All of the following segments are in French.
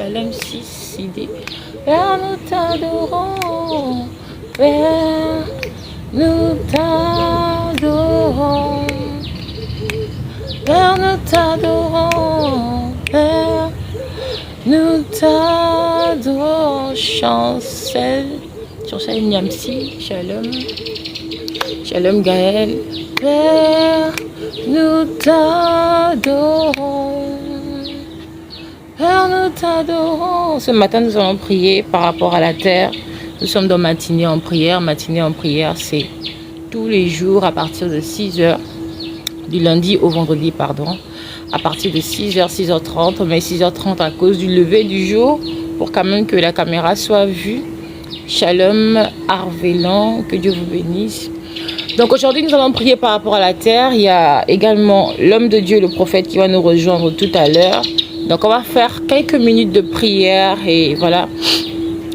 Shalom 6, idée. Père, nous t'adorons. Père, nous t'adorons. Père, nous t'adorons. Père, nous t'adorons. Chancel Niamsi, Shalom. Shalom Gaël. Père, nous t'adorons. Père, nous t'adorons. Ce matin, nous allons prier par rapport à la terre. Nous sommes dans matinée en prière. Matinée en prière, c'est tous les jours à partir de 6h, du lundi au vendredi, pardon. À partir de 6h, 6h30, mais 6h30 à cause du lever du jour, pour quand même que la caméra soit vue. Shalom Arvelan, que Dieu vous bénisse. Donc aujourd'hui, nous allons prier par rapport à la terre. Il y a également l'homme de Dieu, le prophète, qui va nous rejoindre tout à l'heure. Donc on va faire quelques minutes de prière et voilà.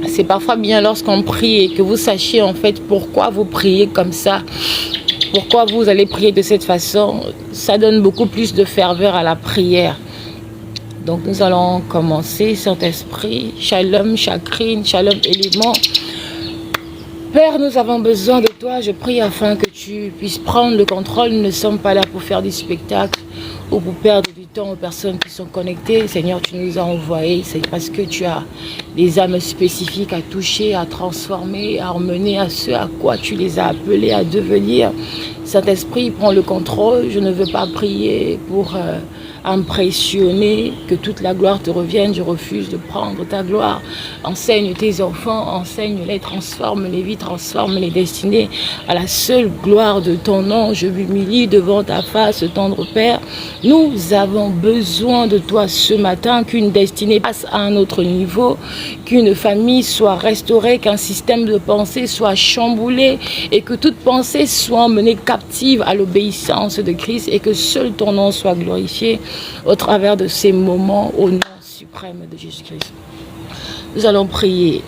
C'est parfois bien lorsqu'on prie et que vous sachiez en fait pourquoi vous priez comme ça. Pourquoi vous allez prier de cette façon. Ça donne beaucoup plus de ferveur à la prière. Donc nous allons commencer, Saint-Esprit. Shalom, chakrine, shalom, élément. Père, nous avons besoin de toi. Je prie afin que tu puisses prendre le contrôle. Nous ne sommes pas là pour faire du spectacle ou pour perdre du temps aux personnes qui sont connectées. Seigneur, tu nous as envoyés. C'est parce que tu as des âmes spécifiques à toucher, à transformer, à emmener à ce à quoi tu les as appelés à devenir. Saint-Esprit, prends le contrôle. Je ne veux pas prier pour impressionner, que toute la gloire te revienne. Je refuse de prendre ta gloire. Enseigne tes enfants, enseigne-les, transforme les vies, transforme les destinées à la seule gloire de ton nom. Je m'humilie devant ta face, tendre Père. Nous avons besoin de toi ce matin, qu'une destinée passe à un autre niveau, qu'une famille soit restaurée, qu'un système de pensée soit chamboulé et que toute pensée soit menée captive à l'obéissance de Christ et que seul ton nom soit glorifié au travers de ces moments au nom suprême de Jésus-Christ. Nous allons prier.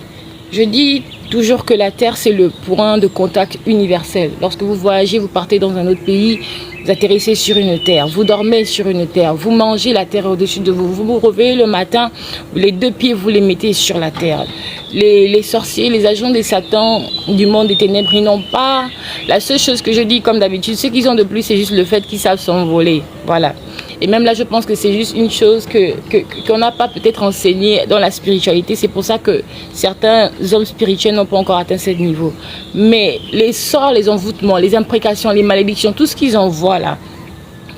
Je dis toujours que la terre, c'est le point de contact universel. Lorsque vous voyagez, vous partez dans un autre pays, vous atterrissez sur une terre, vous dormez sur une terre, vous mangez la terre au-dessus de vous. Vous vous réveillez le matin, les deux pieds, vous les mettez sur la terre. Les sorciers, les agents des satans du monde des ténèbres, ils n'ont pas... La seule chose que je dis comme d'habitude, ce qu'ils ont de plus, c'est juste le fait qu'ils savent s'envoler. Voilà. Et même là, je pense que c'est juste une chose qu'on n'a pas peut-être enseigné dans la spiritualité. C'est pour ça que certains hommes spirituels n'ont pas encore atteint ce niveau. Mais les sorts, les envoûtements, les imprécations, les malédictions, tout ce qu'ils envoient là,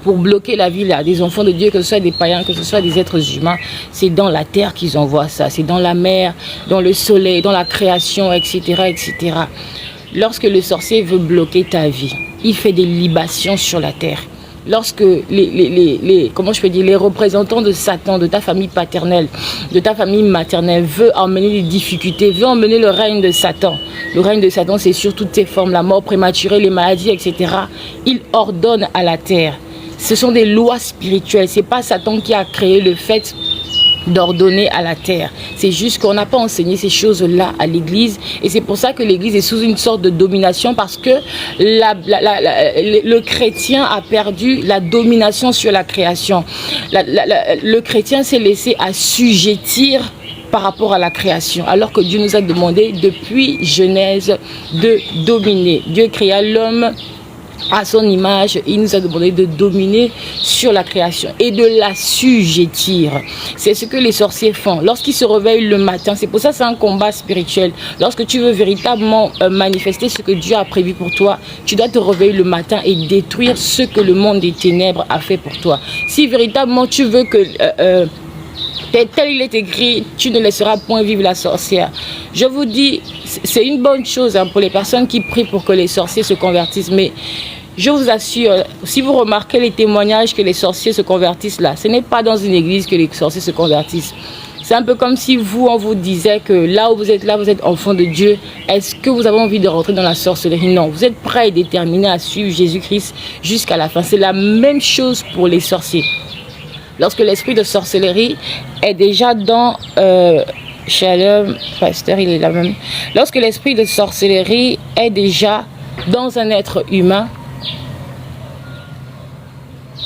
pour bloquer la vie là, des enfants de Dieu, que ce soit des païens, que ce soit des êtres humains, c'est dans la terre qu'ils envoient ça. C'est dans la mer, dans le soleil, dans la création, etc., etc. Lorsque le sorcier veut bloquer ta vie, il fait des libations sur la terre. Lorsque les représentants de Satan, de ta famille paternelle, de ta famille maternelle, veut emmener des difficultés, veut emmener le règne de Satan. Le règne de Satan, c'est sur toutes ses formes, la mort prématurée, les maladies, etc. Il ordonne à la terre. Ce sont des lois spirituelles. C'est pas Satan qui a créé le fait d'ordonner à la terre. C'est juste qu'on n'a pas enseigné ces choses-là à l'église et c'est pour ça que l'église est sous une sorte de domination parce que le chrétien a perdu la domination sur la création. Le chrétien s'est laissé assujettir par rapport à la création, alors que Dieu nous a demandé depuis Genèse de dominer. Dieu créa l'homme à son image, il nous a demandé de dominer sur la création et de l'assujettir. C'est ce que les sorciers font. Lorsqu'ils se réveillent le matin, c'est pour ça que c'est un combat spirituel. Lorsque tu veux véritablement manifester ce que Dieu a prévu pour toi, tu dois te réveiller le matin et détruire ce que le monde des ténèbres a fait pour toi. Si véritablement tu veux que... tel il est écrit, tu ne laisseras point vivre la sorcière. Je vous dis, c'est une bonne chose pour les personnes qui prient pour que les sorciers se convertissent. Mais je vous assure, si vous remarquez les témoignages que les sorciers se convertissent là, ce n'est pas dans une église que les sorciers se convertissent. C'est un peu comme si on vous disait que là où vous êtes enfant de Dieu. Est-ce que vous avez envie de rentrer dans la sorcellerie? Non, vous êtes prêt et déterminé à suivre Jésus-Christ jusqu'à la fin. C'est la même chose pour les sorciers. Lorsque l'esprit de sorcellerie est déjà dans... Shalom, pasteur, il est là même. Lorsque l'esprit de sorcellerie est déjà dans un être humain,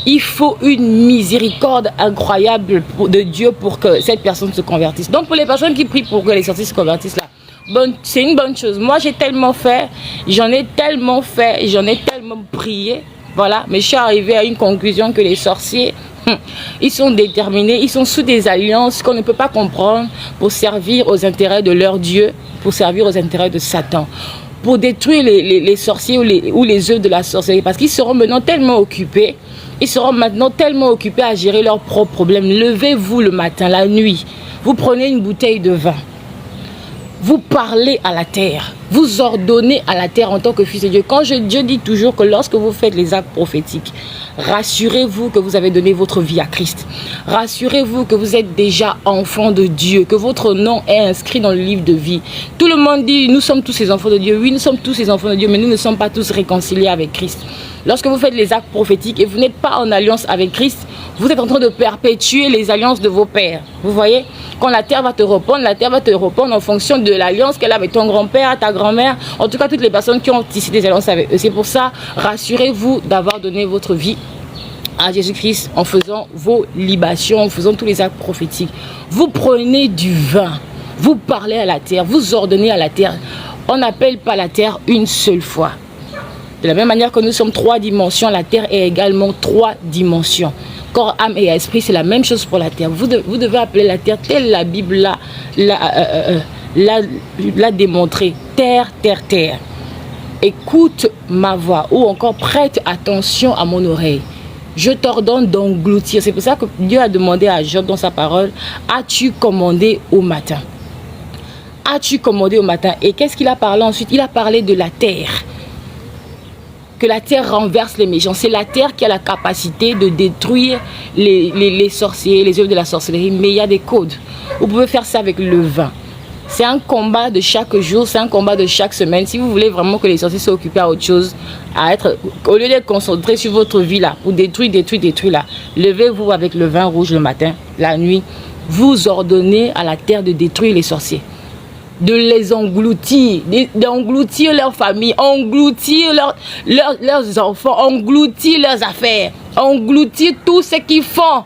Il faut une miséricorde incroyable de Dieu pour que cette personne se convertisse. Donc pour les personnes qui prient pour que les sorciers se convertissent là, c'est une bonne chose. Moi j'ai tellement fait, j'en ai tellement prié, voilà, mais je suis arrivée à une conclusion que les sorciers, ils sont déterminés, ils sont sous des alliances qu'on ne peut pas comprendre pour servir aux intérêts de leur Dieu, pour servir aux intérêts de Satan, pour détruire les sorciers ou les œuvres de la sorcellerie, parce qu'ils seront maintenant tellement occupés, à gérer leurs propres problèmes. Levez-vous le matin, la nuit, vous prenez une bouteille de vin, vous parlez à la terre, vous ordonnez à la terre en tant que fils de Dieu. Quand Dieu dit toujours que lorsque vous faites les actes prophétiques, rassurez-vous que vous avez donné votre vie à Christ. Rassurez-vous que vous êtes déjà enfant de Dieu, que votre nom est inscrit dans le livre de vie. Tout le monde dit, nous sommes tous ces enfants de Dieu. Oui, nous sommes tous ces enfants de Dieu, mais nous ne sommes pas tous réconciliés avec Christ. Lorsque vous faites les actes prophétiques et vous n'êtes pas en alliance avec Christ, vous êtes en train de perpétuer les alliances de vos pères. Vous voyez, quand la terre va te répondre en fonction de l'alliance qu'elle a avec ton grand-père, ta grand-mère, en tout cas toutes les personnes qui ont tissé des alliances avec eux. C'est pour ça, rassurez-vous d'avoir donné votre vie à Jésus-Christ en faisant vos libations, en faisant tous les actes prophétiques. Vous prenez du vin, vous parlez à la terre, vous ordonnez à la terre. On n'appelle pas la terre une seule fois. De la même manière que nous sommes 3 dimensions, la terre est également 3 dimensions. Corps, âme et esprit, c'est la même chose pour la terre. Vous devez appeler la terre, telle la Bible l'a démontré. Terre, terre, terre. Écoute ma voix ou encore prête attention à mon oreille. Je t'ordonne d'engloutir. C'est pour ça que Dieu a demandé à Job dans sa parole, as-tu commandé au matin? As-tu commandé au matin? Et qu'est-ce qu'il a parlé ensuite? Il a parlé de la terre. Que la terre renverse les méchants. C'est la terre qui a la capacité de détruire les sorciers, les œuvres de la sorcellerie. Mais il y a des codes. Vous pouvez faire ça avec le vin. C'est un combat de chaque jour, c'est un combat de chaque semaine. Si vous voulez vraiment que les sorciers soient occupés à autre chose, au lieu d'être concentrés sur votre vie là, pour détruire là, levez-vous avec le vin rouge le matin, la nuit. Vous ordonnez à la terre de détruire les sorciers. De les engloutir, d'engloutir leurs familles, engloutir leurs enfants, engloutir leurs affaires, engloutir tout ce qu'ils font.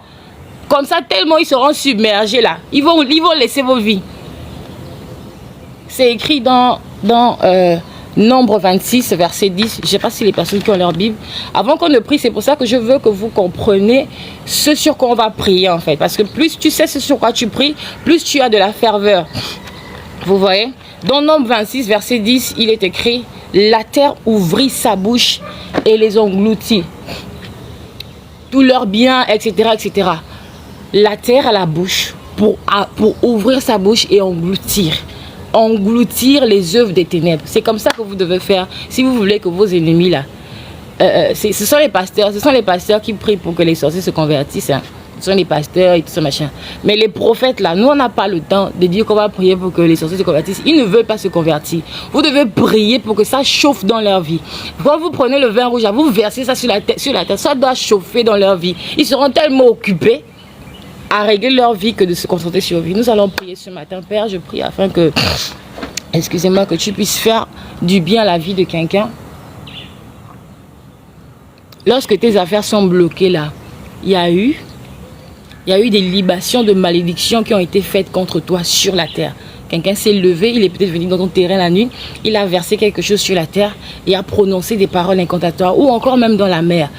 Comme ça, tellement ils seront submergés là. Ils vont laisser vos vies. C'est écrit dans Nombre 26, verset 10. Je ne sais pas si les personnes qui ont leur Bible. Avant qu'on ne prie, c'est pour ça que je veux que vous compreniez ce sur quoi on va prier en fait. Parce que plus tu sais ce sur quoi tu pries, plus tu as de la ferveur. Vous voyez, dans Nombre 26, verset 10, il est écrit « La terre ouvrit sa bouche et les engloutit. Tous leurs biens, etc. etc. » La terre a la bouche pour ouvrir sa bouche et engloutir. Engloutir les œuvres des ténèbres. C'est comme ça que vous devez faire si vous voulez que vos ennemis là... ce sont les pasteurs qui prient pour que les sorciers se convertissent. Hein. Ce sont les pasteurs et tout ça machin. Mais les prophètes là, nous on n'a pas le temps de dire qu'on va prier pour que les sorciers se convertissent. Ils ne veulent pas se convertir. Vous devez prier pour que ça chauffe dans leur vie. Quand vous prenez le vin rouge, vous versez ça sur la terre, ça doit chauffer dans leur vie. Ils seront tellement occupés à régler leur vie que de se concentrer sur leur vie. Nous allons prier ce matin. Père, je prie afin que, excusez-moi, que tu puisses faire du bien à la vie de quelqu'un. Lorsque tes affaires sont bloquées là, il y a eu des libations de malédictions qui ont été faites contre toi sur la terre. Quelqu'un s'est levé, il est peut-être venu dans ton terrain la nuit, il a versé quelque chose sur la terre et a prononcé des paroles incantatoires ou encore même dans la mer.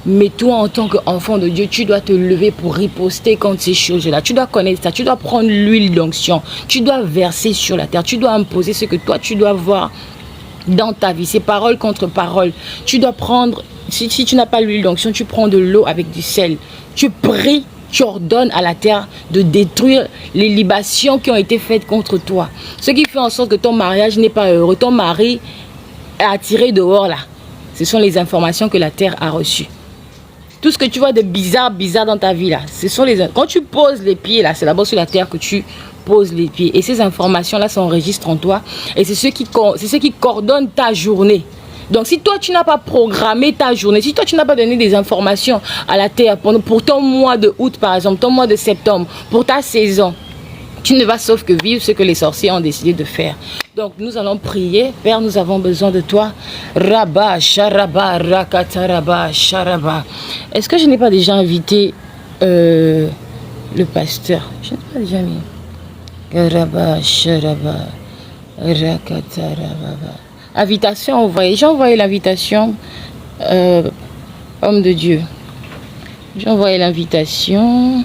Mais toi, en tant qu'enfant de Dieu, tu dois te lever pour riposter contre ces choses-là. Tu dois connaître ça, tu dois prendre l'huile d'onction, tu dois verser sur la terre, tu dois imposer ce que toi tu dois voir dans ta vie. C'est parole contre parole. Tu dois prendre, si tu n'as pas l'huile d'onction, tu prends de l'eau avec du sel. Tu pries. Tu ordonnes à la terre de détruire les libations qui ont été faites contre toi. Ce qui fait en sorte que ton mariage n'est pas heureux. Ton mari est attiré dehors là. Ce sont les informations que la terre a reçues. Tout ce que tu vois de bizarre dans ta vie là, ce sont les... Quand tu poses les pieds là, c'est d'abord sur la terre que tu poses les pieds. Et ces informations là s'enregistrent en toi. Et c'est ce qui coordonne ta journée. Donc, si toi, tu n'as pas programmé ta journée, si toi, tu n'as pas donné des informations à la terre pour ton mois de août, par exemple, ton mois de septembre, pour ta saison, Tu ne vas sauf que vivre ce que les sorciers ont décidé de faire. Donc nous allons prier. Père, nous avons besoin de toi. Rabba, Sharaba, Rakataraba, Sharaba. Est-ce que je n'ai pas déjà invité le pasteur? Je n'ai pas déjà mis. Rabba, Sharaba, Rakataraba. Invitation envoyée. J'ai envoyé l'invitation. Homme de Dieu. J'ai envoyé l'invitation.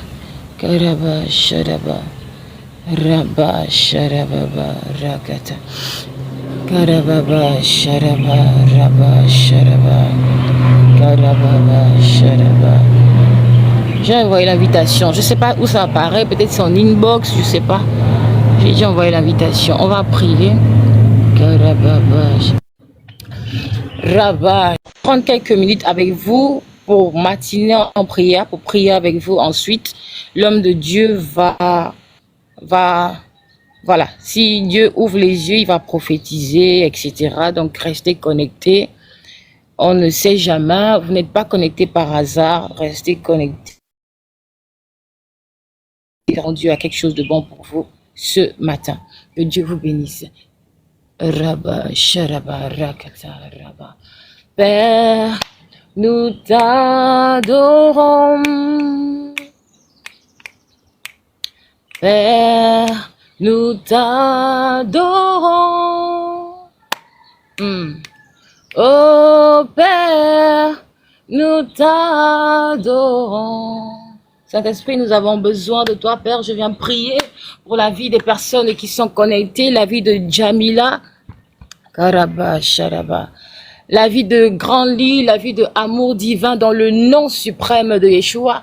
Karaba, Sharaba. Rabba Sharababa Rakata Karababa Sharaba Rabba Sharaba Karababa Sharaba. J'ai envoyé l'invitation. Je ne sais pas où ça apparaît. Peut-être c'est en inbox. Je ne sais pas. J'ai déjà envoyé l'invitation. On va prier. Karababa Rabba. Prendre quelques minutes avec vous pour matiner en prière, pour prier avec vous. Ensuite, l'homme de Dieu va, voilà, si Dieu ouvre les yeux, il va prophétiser, etc. Donc, restez connectés. On ne sait jamais. Vous n'êtes pas connectés par hasard. Restez connectés. Dieu a quelque chose de bon pour vous ce matin. Que Dieu vous bénisse. Rabba, Sharaba, Rakata, Rabba. Père, nous t'adorons. Père, nous t'adorons. Oh Père, nous t'adorons. Saint-Esprit, nous avons besoin de toi, Père. Je viens prier pour la vie des personnes qui sont connectées, la vie de Jamila, Karaba, Sharaba, la vie de Grand Lit, la vie de Amour Divin dans le nom suprême de Yeshua.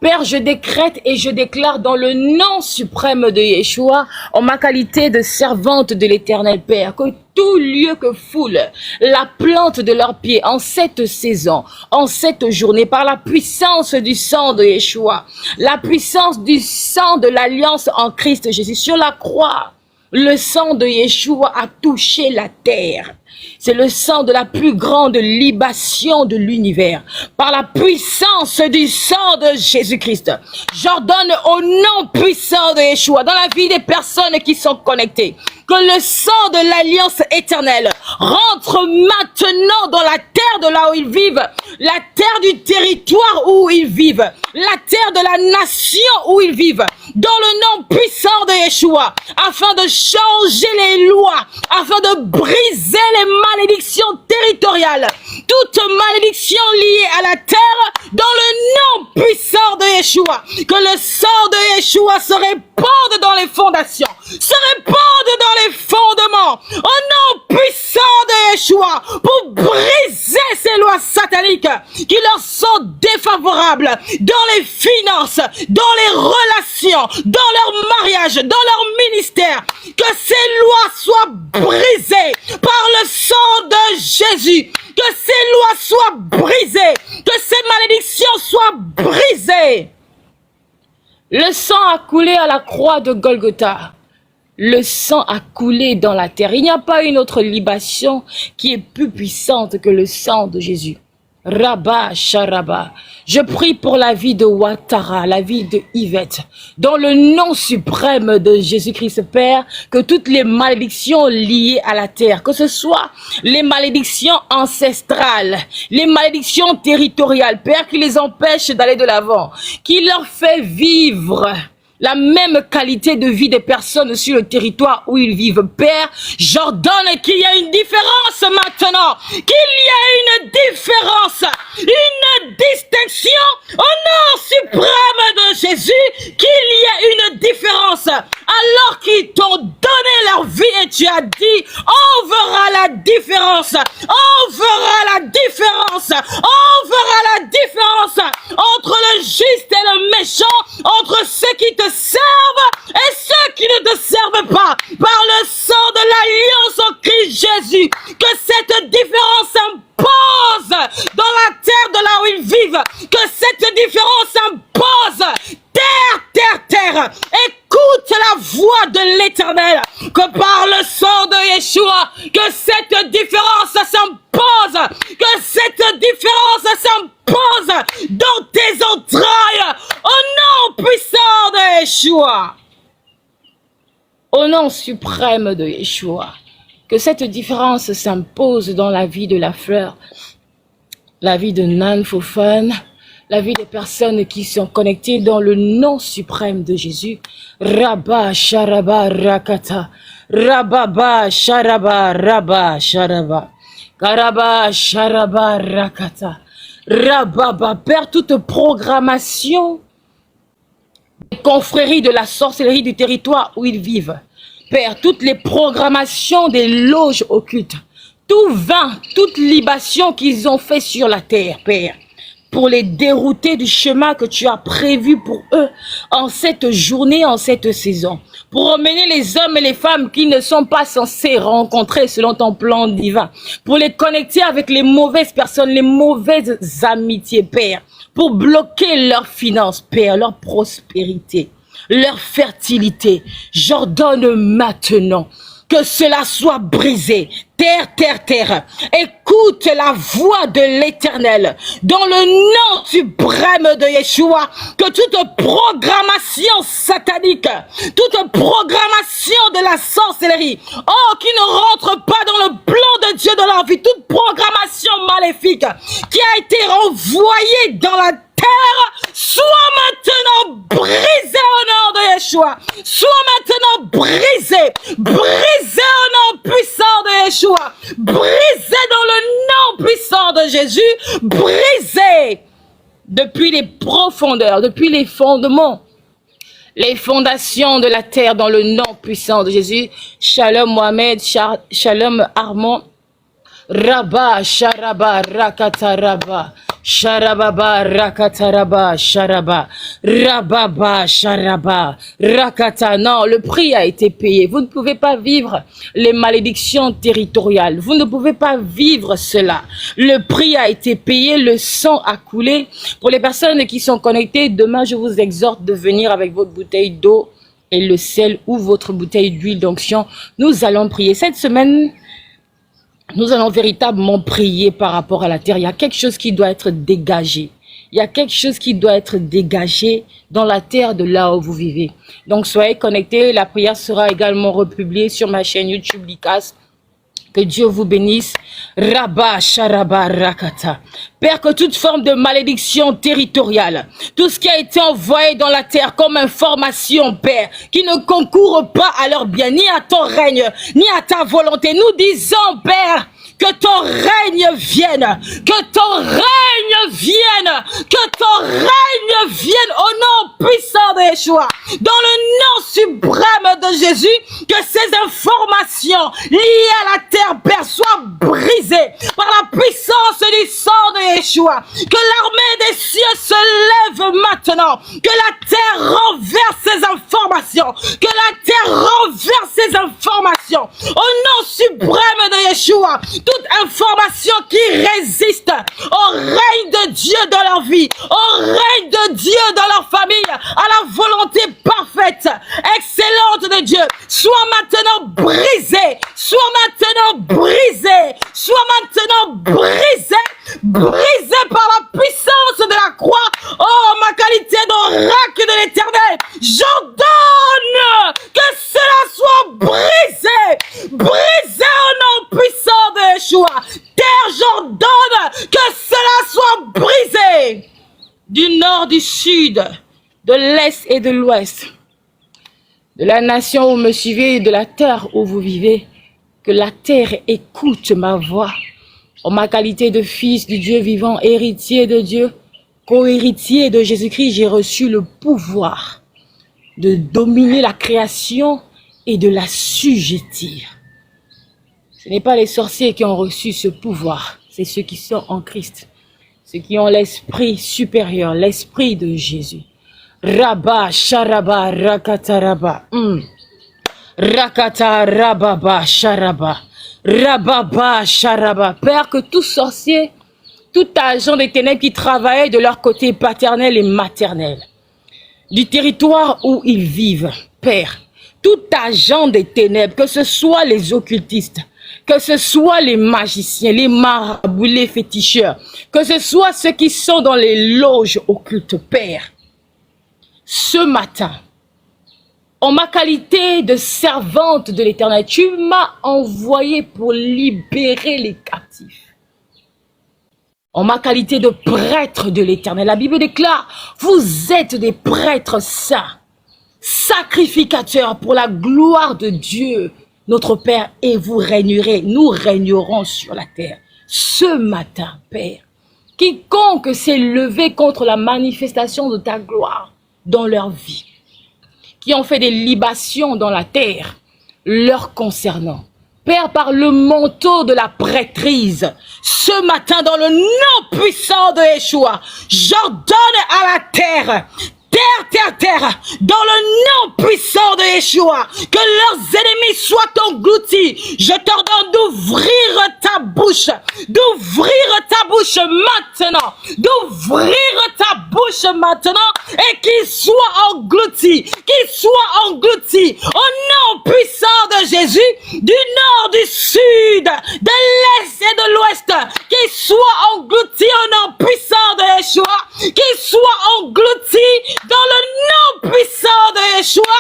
Père, je décrète et je déclare dans le nom suprême de Yeshua, en ma qualité de servante de l'Éternel Père, que tout lieu que foule la plante de leurs pieds en cette saison, en cette journée, par la puissance du sang de Yeshua, la puissance du sang de l'alliance en Christ Jésus sur la croix, le sang de Yeshua a touché la terre. C'est le sang de la plus grande libation de l'univers. Par la puissance du sang de Jésus-Christ, j'ordonne au nom puissant de Yeshua, dans la vie des personnes qui sont connectées, que le sang de l'alliance éternelle rentre maintenant dans la terre de là où ils vivent, la terre du territoire où ils vivent, la terre de la nation où ils vivent, dans le nom puissant de Yeshua, afin de changer les lois, afin de briser les malédictions territoriales, toute malédiction liée à la terre, dans le nom puissant de Yeshua, que le sang de Yeshua se répande dans les fondations, se répande dans les fondements, au nom puissant de Yeshua, pour briser ces lois sataniques qui leur sont défavorables dans les finances, dans les relations, dans leur mariage, dans leur ministère, que ces lois soient brisées par le sang de Jésus, que ces lois soient brisées, que ces malédictions soient brisées. Le sang a coulé à la croix de Golgotha. Le sang a coulé dans la terre. Il n'y a pas une autre libation qui est plus puissante que le sang de Jésus. Rabba Sharaba. Je prie pour la vie de Ouattara, la vie de Yvette. Dans le nom suprême de Jésus-Christ, Père, que toutes les malédictions liées à la terre, que ce soit les malédictions ancestrales, les malédictions territoriales, Père, qui les empêchent d'aller de l'avant, qui leur fait vivre la même qualité de vie des personnes sur le territoire où ils vivent. Père, j'ordonne qu'il y a une différence maintenant, qu'il y a une différence, une distinction au nom suprême de Jésus, qu'il y a une différence. Alors qu'ils t'ont donné leur vie et tu as dit, on verra la différence, on verra la différence, on verra la différence entre le juste et le méchant, entre ceux qui te servent et ceux qui ne te servent pas, par le sang de l'alliance en Christ Jésus, que cette différence impose dans la terre de là où ils vivent, que cette différence impose terre, écoute la voix de l'Éternel, que par le sang de Yeshua, que cette différence s'impose, que cette différence s'impose dans tes entrailles, au nom puissant de Yeshua. Au nom suprême de Yeshua, que cette différence s'impose dans la vie de la fleur, la vie de Nan Fofane, la vie des personnes qui sont connectées dans le nom suprême de Jésus. Rabba Sharaba Rakata, Rababa Sharaba Rabba Sharaba, Karaba Sharaba Rakata, Rababa. Père, toute programmation des confréries de la sorcellerie du territoire où ils vivent. Père, toutes les programmations des loges occultes, tout vin, toute libation qu'ils ont fait sur la terre, Père, pour les dérouter du chemin que tu as prévu pour eux en cette journée, en cette saison, pour emmener les hommes et les femmes qui ne sont pas censés rencontrer selon ton plan divin, pour les connecter avec les mauvaises personnes, les mauvaises amitiés, Père, pour bloquer leurs finances, Père, leur prospérité, leur fertilité. J'ordonne maintenant que cela soit brisé. Terre, terre, terre, écoute la voix de l'Éternel. Dans le nom suprême de Yeshua, que toute programmation satanique, toute programmation de la sorcellerie, oh, qui ne rentre pas dans le plan de Dieu de leur vie, toute programmation maléfique qui a été renvoyée dans la terre, soit maintenant brisé au nom de Yeshua. Soit maintenant brisé. Brisé au nom puissant de Yeshua. Brisé dans le nom puissant de Jésus. Brisé depuis les profondeurs, depuis les fondements, les fondations de la terre dans le nom puissant de Jésus. Shalom Mohamed, Shalom Armand. Rabba, Sharaba, Rakata, Rabba, Sharababa, Rakata, Rabba, Sharaba, Rababa, Sharaba, Rakata. Non, le prix a été payé. Vous ne pouvez pas vivre les malédictions territoriales. Vous ne pouvez pas vivre cela. Le prix a été payé, le sang a coulé. Pour les personnes qui sont connectées, demain, je vous exhorte de venir avec votre bouteille d'eau et le sel ou votre bouteille d'huile d'onction. Nous allons prier. Cette semaine, nous allons véritablement prier par rapport à la terre. Il y a quelque chose qui doit être dégagé. Il y a quelque chose qui doit être dégagé dans la terre de là où vous vivez. Donc, soyez connectés. La prière sera également republiée sur ma chaîne YouTube Licas. Que Dieu vous bénisse. Rabba, Sharaba, Rakata. Père, que toute forme de malédiction territoriale, tout ce qui a été envoyé dans la terre comme information, Père, qui ne concourt pas à leur bien, ni à ton règne, ni à ta volonté. Nous disons, Père, que ton règne vienne, que ton règne vienne, que ton règne vienne au nom puissant de Yeshua. Dans le nom suprême de Jésus, que ces informations liées à la terre, Père, soient brisées par la puissance du sang de Yeshua. Que l'armée des cieux se lève maintenant, que la terre renverse ces informations, que la terre renverse ces informations. Au nom suprême de Yeshua, toute information qui résiste au règne de Dieu dans leur vie, au règne de Dieu dans leur famille, à la volonté parfaite, excellente de Dieu, soit maintenant brisée, soit maintenant brisée, soit maintenant brisée, brisée par la puissance de la croix. Oh, ma qualité d'oracle de l'Éternel, j'ordonne que cela soit brisé, brisé au nom puissant de Yeshua. Terre, j'ordonne que cela soit brisé du nord, du sud, de l'est et de l'ouest, de la nation où vous me suivez et de la terre où vous vivez. Que la terre écoute ma voix. En ma qualité de fils du Dieu vivant, héritier de Dieu, co-héritier de Jésus-Christ, j'ai reçu le pouvoir de dominer la création et de la sujettir. Ce n'est pas les sorciers qui ont reçu ce pouvoir, c'est ceux qui sont en Christ, ceux qui ont l'esprit supérieur, l'esprit de Jésus. Rabba, Sharaba, Rakata, Rabba. Rakata, Rababa, Sharaba. Rababa, Sharaba. Père, que tout sorcier, tout agent des ténèbres qui travaillait de leur côté paternel et maternel, du territoire où ils vivent, Père, tout agent des ténèbres, que ce soit les occultistes, que ce soit les magiciens, les marabouts, les féticheurs, que ce soit ceux qui sont dans les loges occultes, Père, ce matin, En ma qualité de servante de l'Éternel, tu m'as envoyé pour libérer les captifs. En ma qualité de prêtre de l'Éternel, la Bible déclare, vous êtes des prêtres saints, sacrificateurs pour la gloire de Dieu, notre Père, et vous régnerez, nous régnerons sur la terre. Ce matin, Père, quiconque s'est levé contre la manifestation de ta gloire dans leur vie, qui ont fait des libations dans la terre, leur concernant, Père, par le manteau de la prêtrise, ce matin, dans le nom puissant de Yeshua, j'ordonne à la terre, dans le nom puissant de Yeshua, que leurs ennemis soient engloutis. Je t'ordonne d'ouvrir ta bouche maintenant, et qu'ils soient engloutis, au nom puissant de Jésus, du nord, du sud, de l'est et de l'ouest, qu'ils soient engloutis au nom puissant de Yeshua, qu'ils soient engloutis dans le nom puissant de Yeshua,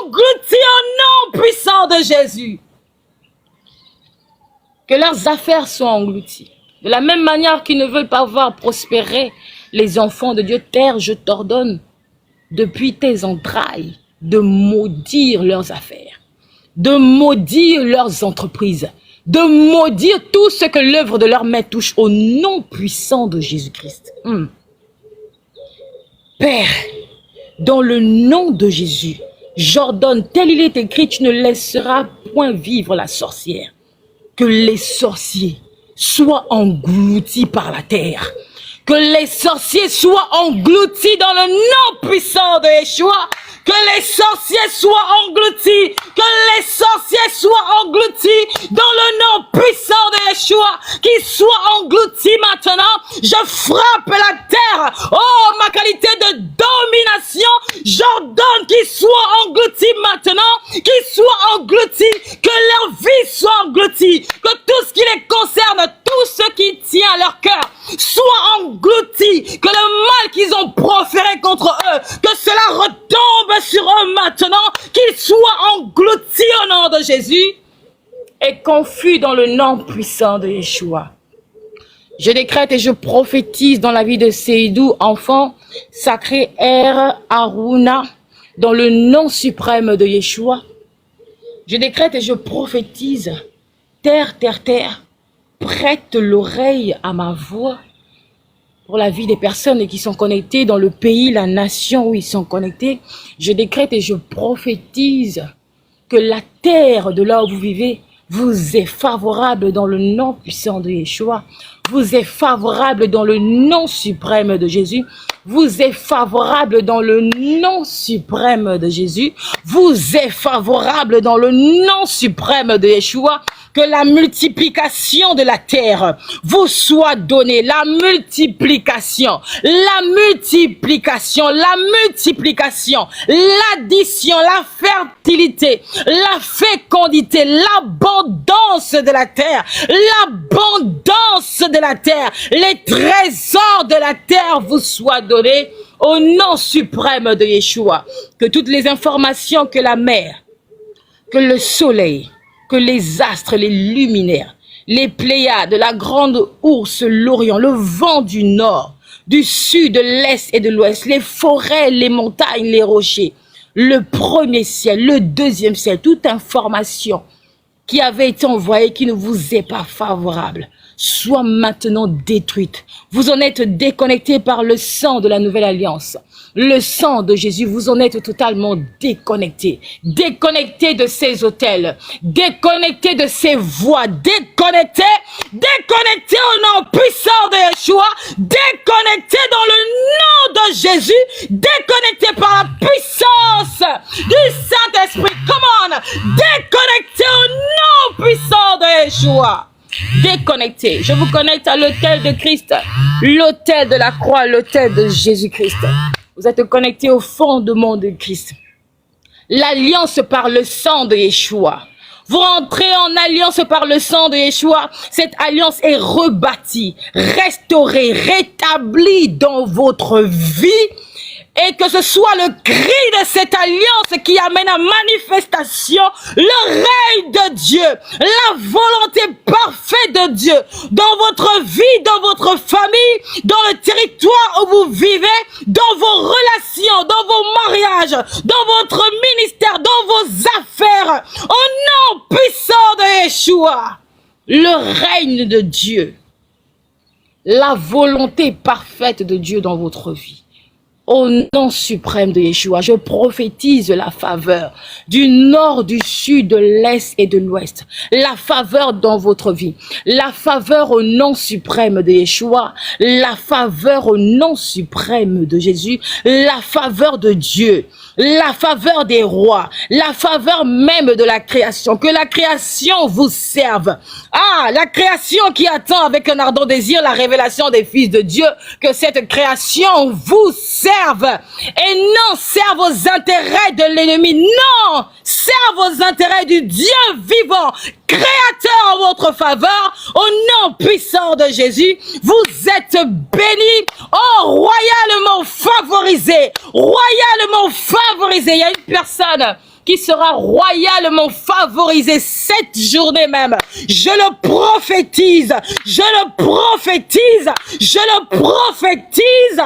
engloutis au nom puissant de Jésus. Que leurs affaires soient englouties. De la même manière qu'ils ne veulent pas voir prospérer les enfants de Dieu, terre, je t'ordonne, depuis tes entrailles, de maudire leurs affaires, de maudire leurs entreprises, de maudire tout ce que l'œuvre de leurs mains touche au nom puissant de Jésus-Christ. Père, dans le nom de Jésus, j'ordonne, tel il est écrit, tu ne laisseras point vivre la sorcière. Que les sorciers soient engloutis par la terre. Que les sorciers soient engloutis dans le nom puissant de Yeshua. Que les sorciers soient engloutis. Que les sorciers soient engloutis dans le nom puissant de Yeshua. Qu'ils soient engloutis maintenant. Je frappe la terre. Oh, ma qualité de domination. J'ordonne qu'ils soient engloutis maintenant. Qu'ils soient engloutis. Que leur vie soit engloutie. Que tout ce qui les concerne, tout ce qui tient à leur cœur, soit englouti. Que le mal qu'ils ont proféré contre eux, que cela retombe sur eux maintenant, qu'ils soient engloutis au nom de Jésus et confus dans le nom puissant de Yeshua. Je décrète et je prophétise dans la vie de Seydou, enfant sacré Er Aruna, dans le nom suprême de Yeshua. Je décrète et je prophétise, terre, prête l'oreille à ma voix pour la vie des personnes qui sont connectées dans le pays, la nation où ils sont connectés. Je décrète et je prophétise que la terre de là où vous vivez vous est favorable dans le nom puissant de Yeshua, vous est favorable dans le nom suprême de Jésus, vous est favorable dans le nom suprême de Jésus, vous est favorable dans le nom suprême de Yeshua. Que la multiplication de la terre vous soit donnée, l'addition, la fertilité, la fécondité, l'abondance de la terre, les trésors de la terre vous soient donnés au nom suprême de Yeshua. Que toutes les informations que la mer, que le soleil, que les astres, les luminaires, les Pléiades, la grande ourse, l'Orient, le vent du nord, du sud, de l'est et de l'ouest, les forêts, les montagnes, les rochers, le premier ciel, le deuxième ciel, toute information qui avait été envoyée, qui ne vous est pas favorable, soit maintenant détruite. Vous en êtes déconnectés par le sang de la nouvelle alliance. Le sang de Jésus, vous en êtes totalement déconnectés. Déconnectés de ces autels, déconnectés de ces voix, déconnectés au nom puissant de Yeshua, déconnectés dans le nom de Jésus, déconnectés par la puissance du Saint-Esprit. Come on! Déconnectés au nom puissant de Yeshua. Déconnectés. Je vous connecte à l'autel de Christ, l'autel de la croix, l'autel de Jésus-Christ. Vous êtes connectés au fondement de Christ. L'alliance par le sang de Yeshua. Vous rentrez en alliance par le sang de Yeshua. Cette alliance est rebâtie, restaurée, rétablie dans votre vie. Et que ce soit le cri de cet cette alliance qui amène à manifestation le règne de Dieu, la volonté parfaite de Dieu dans votre vie, dans votre famille, dans le territoire où vous vivez, dans vos relations, dans vos mariages, dans votre ministère, dans vos affaires. Au nom puissant de Yeshua, le règne de Dieu, la volonté parfaite de Dieu dans votre vie. Au nom suprême de Yeshua, je prophétise la faveur du nord, du sud, de l'est et de l'ouest. La faveur dans votre vie. La faveur au nom suprême de Yeshua. La faveur au nom suprême de Jésus. La faveur de Dieu. La faveur des rois. La faveur même de la création. Que la création vous serve. Ah, la création qui attend avec un ardent désir la révélation des fils de Dieu. Que cette création vous serve. Et non serve aux intérêts de l'ennemi. Non, serve aux intérêts du Dieu vivant, créateur en votre faveur. Au nom puissant de Jésus, vous êtes bénis. Oh, royalement favorisé. Royalement favorisé. Il y a une personne qui sera royalement favorisé cette journée même. Je le prophétise. Je le prophétise. Je le prophétise.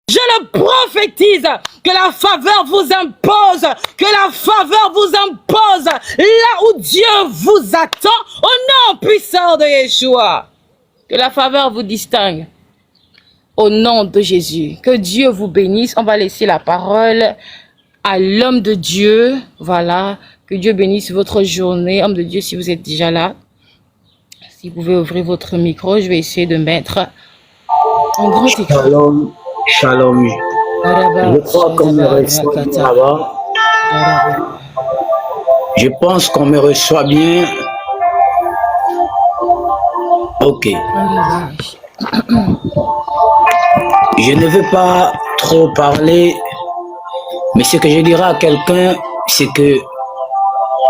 Je le prophétise, que la faveur vous impose, que la faveur vous impose, là où Dieu vous attend, au nom puissant de Yeshua. Que la faveur vous distingue, au nom de Jésus. Que Dieu vous bénisse. On va laisser la parole à l'homme de Dieu. Voilà, que Dieu bénisse votre journée. Homme de Dieu, si vous êtes déjà là, si vous pouvez ouvrir votre micro, je vais essayer de mettre en grand écran. Shalom. Shalom. Je crois qu'on me reçoit bien là-bas. Je pense qu'on me reçoit bien. Ok. Je ne veux pas trop parler, mais ce que je dirais à quelqu'un, c'est que,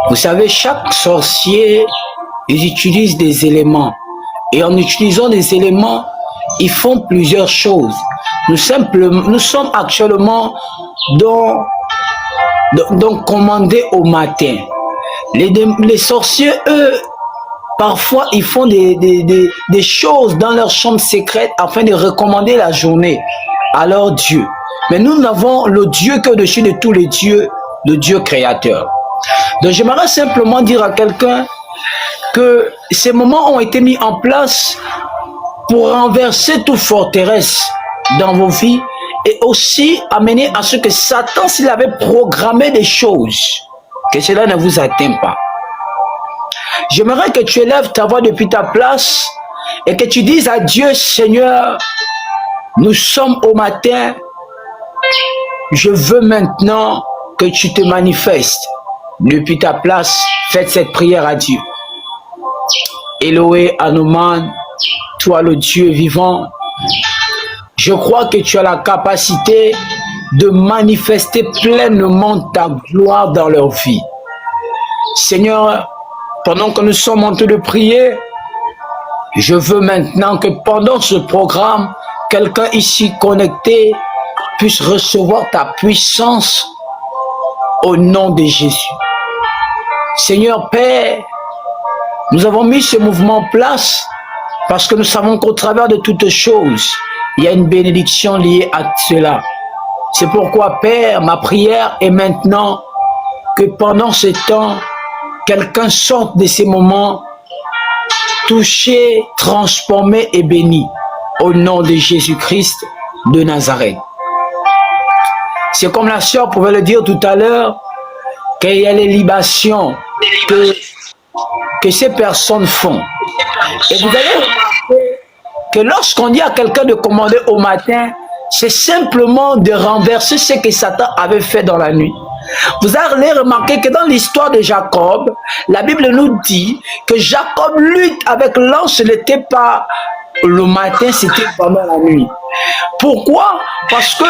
vous savez, chaque sorcier, ils utilisent des éléments. Et en utilisant des éléments, ils font plusieurs choses. Nous sommes actuellement donc commandés au matin. Les sorciers, eux, parfois, ils font des choses dans leur chambre secrète afin de recommander la journée à leur Dieu. Mais nous avons le Dieu qui est au-dessus de tous les dieux, le Dieu créateur. Donc, j'aimerais simplement dire à quelqu'un que ces moments ont été mis en place pour renverser toute forteresse dans vos vies et aussi amener à ce que Satan, s'il avait programmé des choses, que cela ne vous atteigne pas. J'aimerais que tu élèves ta voix depuis ta place et que tu dises à Dieu, Seigneur, nous sommes au matin, je veux maintenant que tu te manifestes. Depuis ta place, faites cette prière à Dieu. Elohé Anoman, toi le Dieu vivant, je crois que tu as la capacité de manifester pleinement ta gloire dans leur vie. Seigneur, pendant que nous sommes en train de prier, je veux maintenant que pendant ce programme, quelqu'un ici connecté puisse recevoir ta puissance au nom de Jésus. Seigneur Père, nous avons mis ce mouvement en place parce que nous savons qu'au travers de toutes choses, il y a une bénédiction liée à cela. C'est pourquoi, Père, ma prière est maintenant que pendant ce temps, quelqu'un sorte de ces moments touché, transformé et béni au nom de Jésus-Christ de Nazareth. C'est comme la sœur pouvait le dire tout à l'heure, qu'il y a les libations que ces personnes font. Et vous allez remarquer que lorsqu'on dit à quelqu'un de commander au matin, c'est simplement de renverser ce que Satan avait fait dans la nuit. Vous allez remarquer que dans l'histoire de Jacob, la Bible nous dit que Jacob lutte avec l'ange, ce n'était pas le matin, c'était pendant la nuit. Pourquoi? Parce que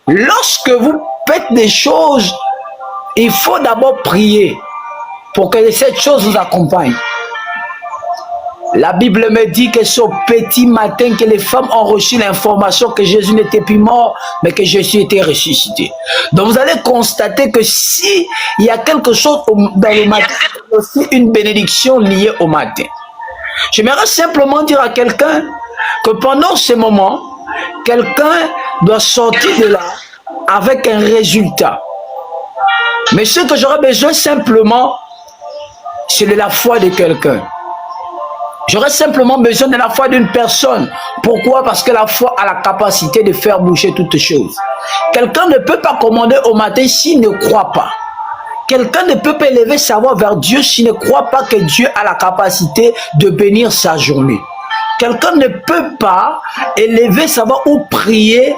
lorsque vous faites des choses, il faut d'abord prier pour que cette chose vous accompagne. La Bible me dit que c'est au petit matin que les femmes ont reçu l'information que Jésus n'était plus mort, mais que Jésus était ressuscité. Donc vous allez constater que si il y a quelque chose dans le matin, c'est aussi une bénédiction liée au matin. J'aimerais simplement dire à quelqu'un que pendant ce moment, quelqu'un doit sortir de là avec un résultat. Mais ce que j'aurais besoin simplement, c'est de la foi de quelqu'un. J'aurais simplement besoin de la foi d'une personne. Pourquoi? Parce que la foi a la capacité de faire bouger toutes choses. Quelqu'un ne peut pas commander au matin s'il ne croit pas. Quelqu'un ne peut pas élever sa voix vers Dieu s'il ne croit pas que Dieu a la capacité de bénir sa journée. Quelqu'un ne peut pas élever sa voix ou prier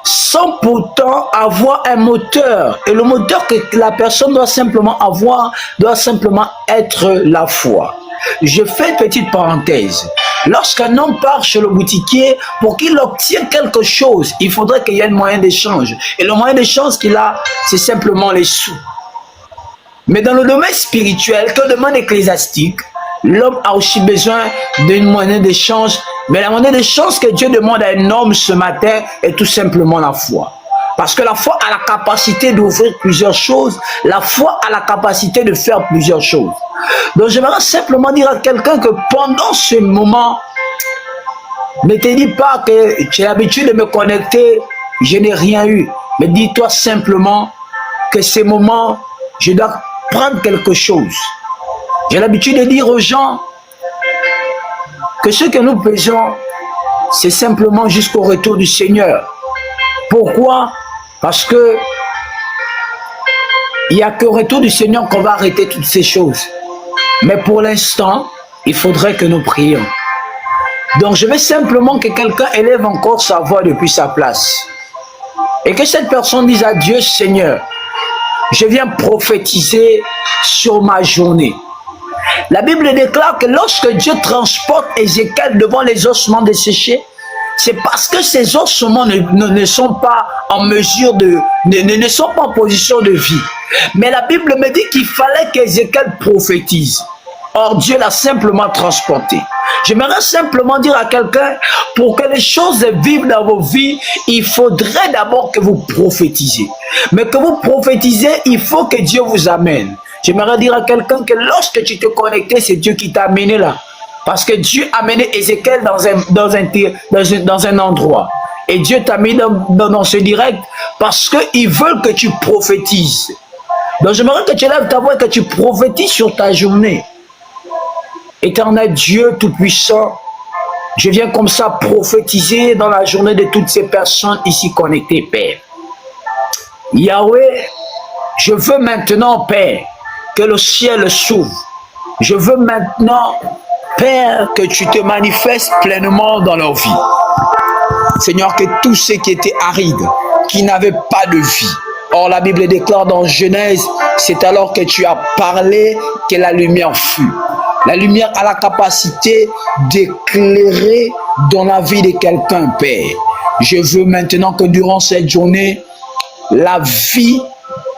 sans pourtant avoir un moteur. Et le moteur que la personne doit simplement avoir, doit simplement être la foi. Je fais une petite parenthèse. Lorsqu'un homme part chez le boutiquier, pour qu'il obtienne quelque chose, il faudrait qu'il y ait un moyen d'échange. Et le moyen d'échange qu'il a, c'est simplement les sous. Mais dans le domaine spirituel, que le domaine ecclésiastique, l'homme a aussi besoin d'une monnaie d'échange. Mais la monnaie d'échange que Dieu demande à un homme ce matin est tout simplement la foi. Parce que la foi a la capacité d'ouvrir plusieurs choses. La foi a la capacité de faire plusieurs choses. Donc j'aimerais simplement dire à quelqu'un que pendant ce moment, ne te dis pas que j'ai l'habitude de me connecter, je n'ai rien eu. Mais dis-toi simplement que ces moments, je dois prendre quelque chose. J'ai l'habitude de dire aux gens que ce que nous faisons, c'est simplement jusqu'au retour du Seigneur. Pourquoi? Parce que il n'y a qu'au retour du Seigneur qu'on va arrêter toutes ces choses. Mais pour l'instant, il faudrait que nous prions. Donc je veux simplement que quelqu'un élève encore sa voix depuis sa place. Et que cette personne dise à Dieu, Seigneur, je viens prophétiser sur ma journée. La Bible déclare que lorsque Dieu transporte Ézéchiel devant les ossements desséchés, c'est parce que ces ossements ne sont pas en mesure ne sont pas en position de vie. Mais la Bible me dit qu'il fallait qu'Ézéchiel prophétise. Or, Dieu l'a simplement transporté. J'aimerais simplement dire à quelqu'un, pour que les choses vivent dans vos vies, il faudrait d'abord que vous prophétisez. Mais que vous prophétisez, il faut que Dieu vous amène. J'aimerais dire à quelqu'un que lorsque tu te connectais, c'est Dieu qui t'a amené là. Parce que Dieu a amené Ézéchiel dans un endroit. Et Dieu t'a mis dans ce direct parce qu'il veut que tu prophétises. Donc j'aimerais que tu lèves ta voix et que tu prophétises sur ta journée. Éternel Dieu Tout-Puissant, je viens comme ça prophétiser dans la journée de toutes ces personnes ici connectées, Père. Yahweh, je veux maintenant, Père, que le ciel s'ouvre. Je veux maintenant, Père, que tu te manifestes pleinement dans leur vie. Seigneur, que tous ceux qui étaient arides, qui n'avaient pas de vie. Or, la Bible déclare dans Genèse, c'est alors que tu as parlé que la lumière fut. La lumière a la capacité d'éclairer dans la vie de quelqu'un, Père. Je veux maintenant que durant cette journée, la vie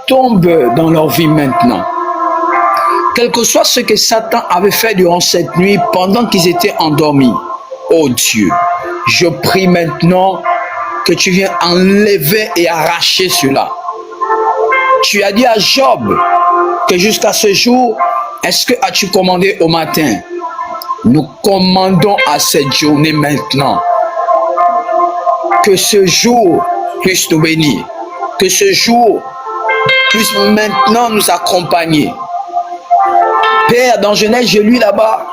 tombe dans leur vie maintenant. Quel que soit ce que Satan avait fait durant cette nuit pendant qu'ils étaient endormis, oh Dieu, je prie maintenant que tu viennes enlever et arracher cela. Tu as dit à Job que jusqu'à ce jour, est-ce que as-tu commandé au matin? Nous commandons à cette journée maintenant. Que ce jour puisse nous bénir. Que ce jour puisse maintenant nous accompagner. Père, dans Genèse, j'ai lu là-bas.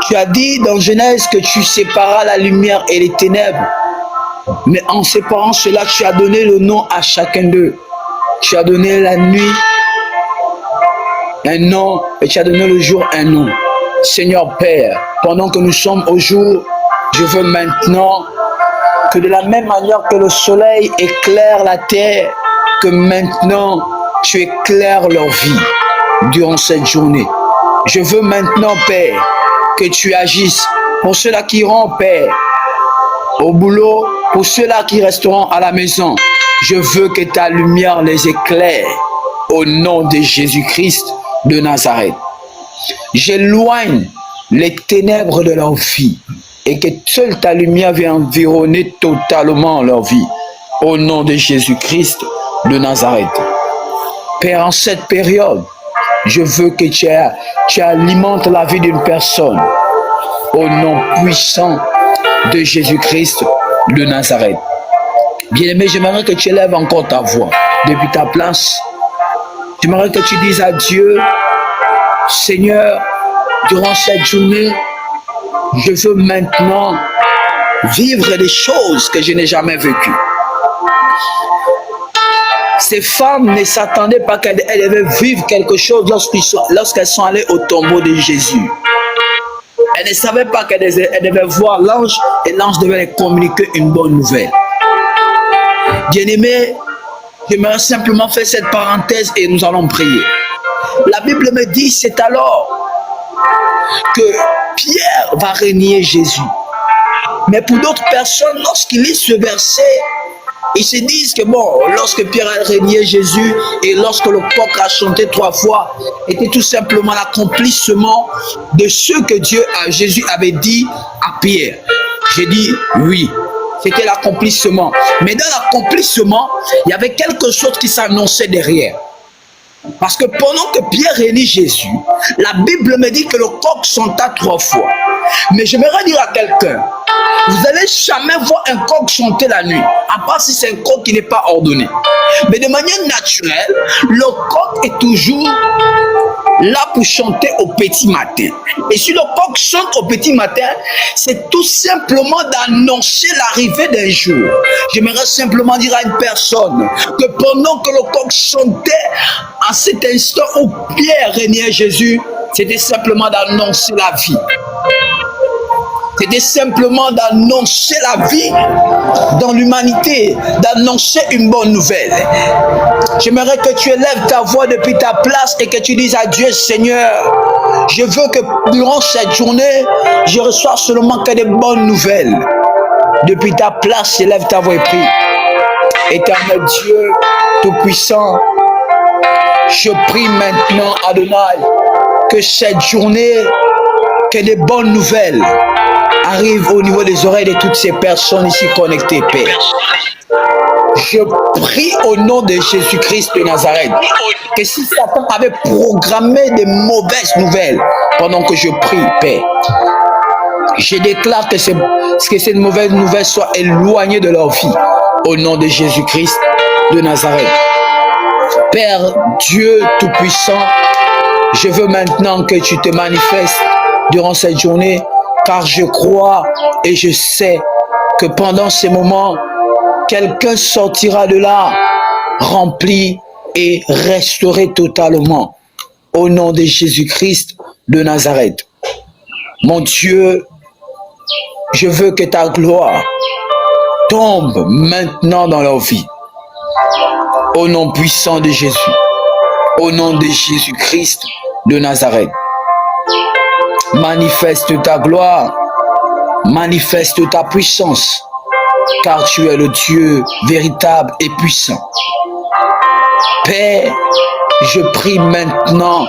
Tu as dit dans Genèse que tu séparas la lumière et les ténèbres. Mais en séparant cela, tu as donné le nom à chacun d'eux. Tu as donné la nuit un nom et tu as donné le jour un nom. Seigneur Père, pendant que nous sommes au jour, je veux maintenant que de la même manière que le soleil éclaire la terre, que maintenant tu éclaires leur vie durant cette journée. Je veux maintenant, Père, que tu agisses pour ceux-là qui iront, Père, au boulot, pour ceux-là qui resteront à la maison. Je veux que ta lumière les éclaire. Au nom de Jésus-Christ, de Nazareth. J'éloigne les ténèbres de leur vie et que seule ta lumière vienne environner totalement leur vie. Au nom de Jésus-Christ de Nazareth. Père, en cette période, je veux que tu alimentes la vie d'une personne. Au nom puissant de Jésus-Christ de Nazareth. Bien-aimé, j'aimerais que tu élèves encore ta voix depuis ta place. J'aimerais que tu dises à Dieu, Seigneur, durant cette journée, je veux maintenant vivre des choses que je n'ai jamais vécues. Ces femmes ne s'attendaient pas qu'elles devaient vivre quelque chose lorsqu'elles sont allées au tombeau de Jésus. Elles ne savaient pas qu'elles devaient voir l'ange et l'ange devait les communiquer une bonne nouvelle. Bien-aimés, j'aimerais simplement faire cette parenthèse et nous allons prier. La Bible me dit, c'est alors que Pierre va renier Jésus. Mais pour d'autres personnes, lorsqu'ils lisent ce verset, ils se disent que bon, lorsque Pierre a renié Jésus et lorsque le coq a chanté 3 fois, était tout simplement l'accomplissement de ce que Jésus avait dit à Pierre. J'ai dit oui, c'était l'accomplissement. Mais dans l'accomplissement, il y avait quelque chose qui s'annonçait derrière. Parce que pendant que Pierre renie Jésus, la Bible me dit que le coq chanta 3 fois. Mais j'aimerais dire à quelqu'un, vous n'allez jamais voir un coq chanter la nuit, à part si c'est un coq qui n'est pas ordonné. Mais de manière naturelle, le coq est toujours là pour chanter au petit matin. Et si le coq chante au petit matin, c'est tout simplement d'annoncer l'arrivée d'un jour. J'aimerais simplement dire à une personne que pendant que le coq chantait, à cet instant où Pierre régnait Jésus, c'était simplement d'annoncer la vie. C'était simplement d'annoncer la vie dans l'humanité, d'annoncer une bonne nouvelle. J'aimerais que tu élèves ta voix depuis ta place et que tu dises à Dieu, Seigneur, je veux que durant cette journée, je reçoive seulement que des bonnes nouvelles. Depuis ta place, élève ta voix et prie. Éternel Dieu, Tout-Puissant, je prie maintenant, Adonai, que cette journée, que des bonnes nouvelles arrive au niveau des oreilles de toutes ces personnes ici connectées, Père. Je prie au nom de Jésus-Christ de Nazareth que si Satan avait programmé de mauvaises nouvelles pendant que je prie, Père, je déclare que cette mauvaise nouvelle soit éloignée de leur vie au nom de Jésus-Christ de Nazareth. Père Dieu Tout-Puissant, je veux maintenant que tu te manifestes durant cette journée, car je crois et je sais que pendant ces moments, quelqu'un sortira de là rempli et restauré totalement. Au nom de Jésus-Christ de Nazareth. Mon Dieu, je veux que ta gloire tombe maintenant dans leur vie. Au nom puissant de Jésus. Au nom de Jésus-Christ de Nazareth. Manifeste ta gloire, manifeste ta puissance, car tu es le Dieu véritable et puissant. Père, je prie maintenant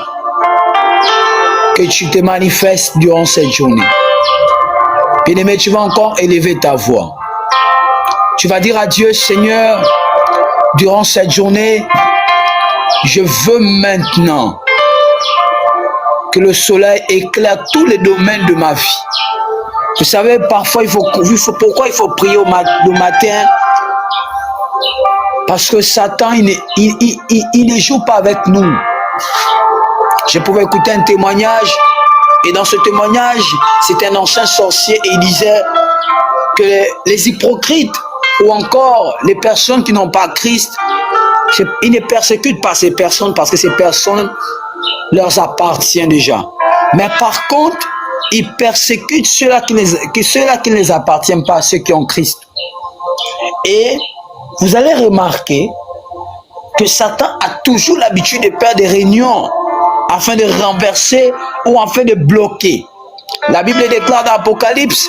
que tu te manifestes durant cette journée. Bien-aimé, tu vas encore élever ta voix. Tu vas dire à Dieu, Seigneur, durant cette journée, je veux maintenant que le soleil éclaire tous les domaines de ma vie. Vous savez, parfois, pourquoi il faut prier le matin? Parce que Satan, il ne joue pas avec nous. Je pouvais écouter un témoignage, et dans ce témoignage, c'était un ancien sorcier, et il disait que les hypocrites, ou encore les personnes qui n'ont pas Christ, ils ne persécutent pas ces personnes parce que ces personnes leur appartiennent déjà. Mais par contre, ils persécutent ceux-là qui ne les appartiennent pas, ceux qui ont Christ. Et vous allez remarquer que Satan a toujours l'habitude de faire des réunions afin de renverser ou afin de bloquer. La Bible déclare dans l'Apocalypse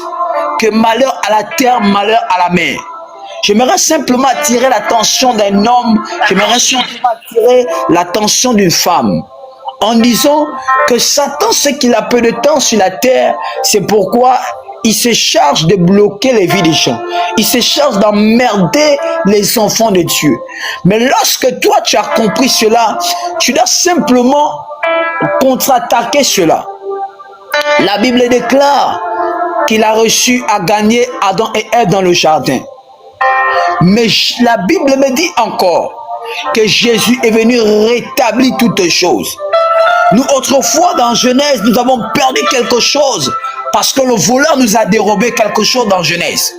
que malheur à la terre, malheur à la mer. J'aimerais simplement attirer l'attention d'un homme, j'aimerais simplement attirer l'attention d'une femme. en disant que Satan sait qu'il a peu de temps sur la terre, c'est pourquoi il se charge de bloquer les vies des gens. Il se charge d'emmerder les enfants de Dieu. Mais lorsque toi tu as compris cela, tu dois simplement contre-attaquer cela. La Bible déclare qu'il a reçu à gagner Adam et Ève dans le jardin. Mais la Bible me dit encore que Jésus est venu rétablir toutes choses. Nous, autrefois, dans Genèse, nous avons perdu quelque chose parce que le voleur nous a dérobé quelque chose dans Genèse.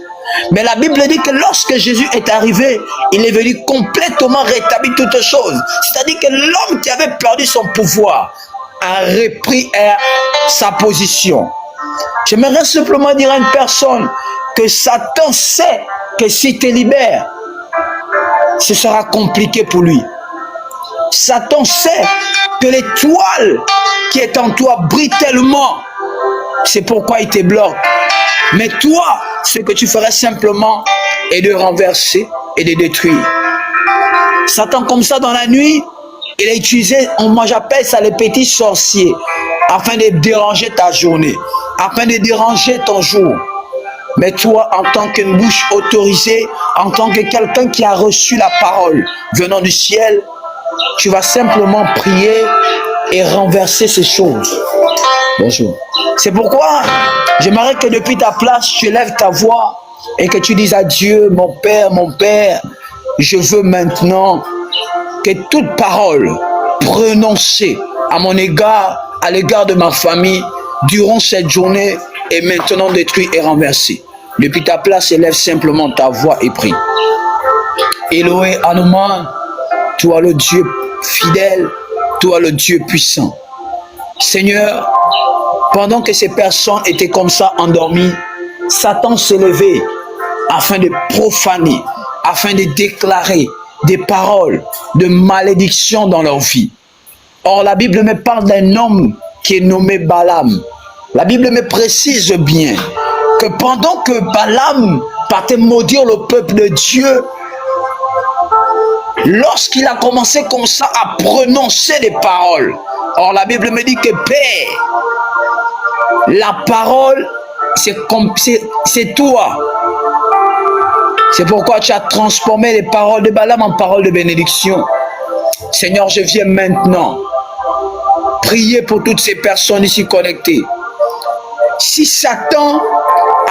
Mais la Bible dit que lorsque Jésus est arrivé, il est venu complètement rétablir toutes choses. C'est-à-dire que l'homme qui avait perdu son pouvoir a repris sa position. J'aimerais simplement dire à une personne que Satan sait que si tu libères, ce sera compliqué pour lui. Satan sait que l'étoile qui est en toi brille tellement, c'est pourquoi il te bloque. Mais toi, ce que tu ferais simplement est de renverser et de détruire. Satan, comme ça, dans la nuit, il a utilisé, moi j'appelle ça les petits sorciers, afin de déranger ta journée, afin de déranger ton jour. Mais toi, en tant qu'une bouche autorisée, en tant que quelqu'un qui a reçu la parole venant du ciel, tu vas simplement prier et renverser ces choses. Bonjour. C'est pourquoi j'aimerais que depuis ta place, tu lèves ta voix et que tu dises à Dieu, mon Père, je veux maintenant que toute parole prononcée à mon égard, à l'égard de ma famille, durant cette journée, est maintenant détruite et renversée. Depuis ta place, élève simplement ta voix et prie. Elohé Hanuman, toi le Dieu fidèle, toi le Dieu puissant. Seigneur, pendant que ces personnes étaient comme ça endormies, Satan s'est levé afin de profaner, afin de déclarer des paroles de malédiction dans leur vie. Or, la Bible me parle d'un homme qui est nommé Balaam. La Bible me précise bien que pendant que Balaam partait maudire le peuple de Dieu, lorsqu'il a commencé comme ça à prononcer des paroles, or la Bible me dit que Père, la parole, c'est toi. C'est pourquoi tu as transformé les paroles de Balaam en paroles de bénédiction. Seigneur, je viens maintenant prier pour toutes ces personnes ici connectées. Si Satan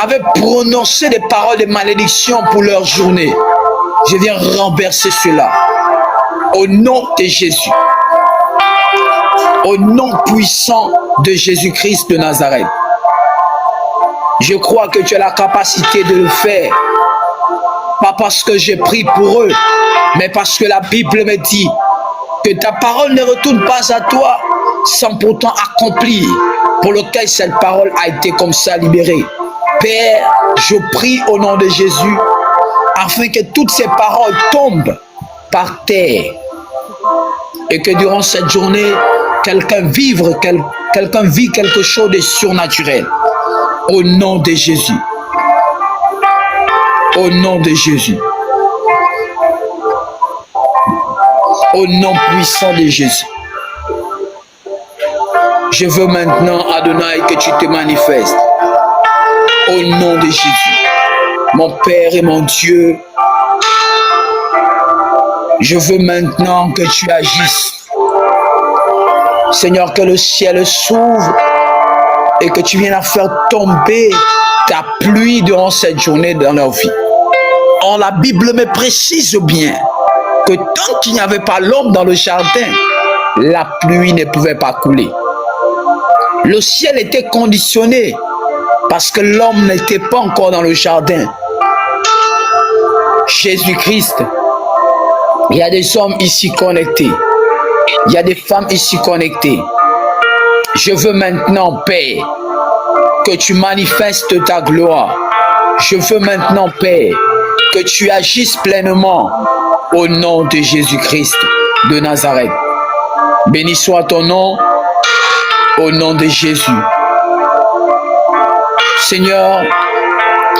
avait prononcé des paroles de malédiction pour leur journée, je viens renverser cela. Au nom de Jésus. Au nom puissant de Jésus-Christ de Nazareth. Je crois que tu as la capacité de le faire. Pas parce que je prie pour eux, mais parce que la Bible me dit que ta parole ne retourne pas à toi sans pourtant accomplir pour lequel cette parole a été comme ça libérée. Père, je prie au nom de Jésus afin que toutes ces paroles tombent par terre et que durant cette journée, quelqu'un vit quelque chose de surnaturel. Au nom de Jésus. Au nom de Jésus. Au nom puissant de Jésus. Je veux maintenant, Adonai, que tu te manifestes. Au nom de Jésus. Mon Père et mon Dieu, je veux maintenant que tu agisses. Seigneur, que le ciel s'ouvre et que tu viennes à faire tomber ta pluie durant cette journée dans leur vie. Or, la Bible me précise bien que tant qu'il n'y avait pas l'homme dans le jardin, la pluie ne pouvait pas couler. Le ciel était conditionné parce que l'homme n'était pas encore dans le jardin. Jésus-Christ, il y a des hommes ici connectés. Il y a des femmes ici connectées. Je veux maintenant, Père, que tu manifestes ta gloire. Je veux maintenant, Père, que tu agisses pleinement au nom de Jésus-Christ de Nazareth. Béni soit ton nom, au nom de Jésus. Seigneur,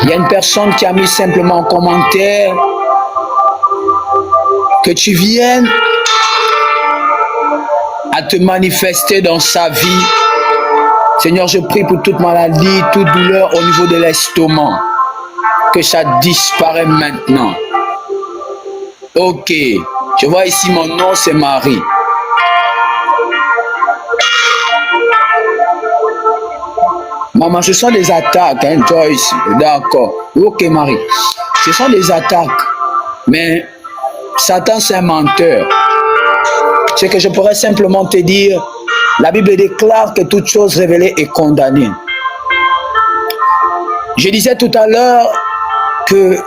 il y a une personne qui a mis simplement en commentaire que tu viennes à te manifester dans sa vie. Seigneur, je prie pour toute maladie, toute douleur au niveau de l'estomac. Que ça disparaisse maintenant. Ok, je vois ici mon nom, c'est Marie. Maman, ce sont des attaques, hein, Joyce. D'accord. Ok, Marie. Ce sont des attaques. Mais Satan, c'est un menteur. Ce que je pourrais simplement te dire, la Bible déclare que toute chose révélée est condamnée. Je disais tout à l'heure que